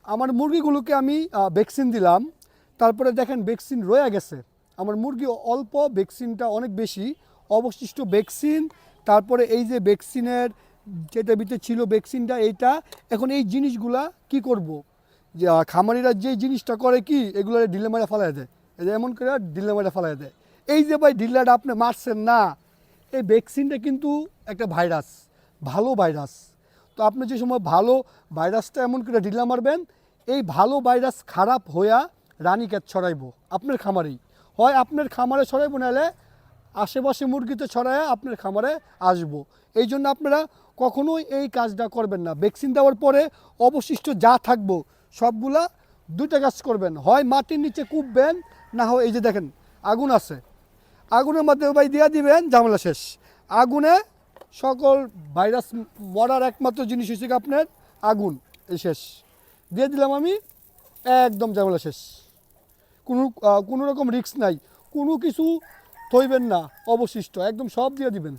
আমার মুরগিগুলোকে আমি ভ্যাকসিন দিলাম, তারপরে দেখেন ভ্যাকসিন রয়ে গেছে। আমার মুরগি অল্প, ভ্যাকসিনটা অনেক বেশি, অবশিষ্ট ভ্যাকসিন। তারপরে এই যে ভ্যাকসিনের যেটা ভিতরে ছিল ভ্যাকসিনটা এইটা, এখন এই জিনিসগুলা কি করব, যে খামারিরা যে জিনিসটা করে কি এগুলো ঢিলে মেরে ফেলাই দেয়, এই যে এমন করে ঢিলে মেরে ফেলাই দেয়। এই যে ভাই ঢিলাটা আপনি মারছেন না, এই ভ্যাকসিনটা কিন্তু একটা ভাইরাস, ভালো ভাইরাস। তো আপনি যে সময় ভালো ভাইরাসটা এমন করে ঢিলা মারবেন, এই ভালো ভাইরাস খারাপ হইয়া রানীক্ষেত ছড়াইবো আপনার খামারেই, হয় আপনার খামারে ছড়াইবো, নাহলে আশেপাশে মুরগিতে ছড়ায় আপনার খামারে আসবো। এই জন্য আপনারা কখনোই এই কাজটা করবেন না। ভ্যাকসিন দেওয়ার পরে অবশিষ্ট যা থাকবো সবগুলা দুইটা কাজ করবেন, হয় মাটির নিচে কুপবেন, না হয় এই যে দেখেন আগুন আছে, আগুনের মধ্যে ভাই দিয়ে দিবেন, ঝামেলা শেষ। আগুনে সকল ভাইরাস মরার একমাত্র জিনিস হচ্ছে আপনার আগুন, এই শেষ দিয়ে দিলাম আমি, একদম ঝামেলা শেষ। কোনো রকম রিস্ক নাই, কোনো কিছু থইবেন না, অবশিষ্ট একদম সব দিয়ে দিবেন।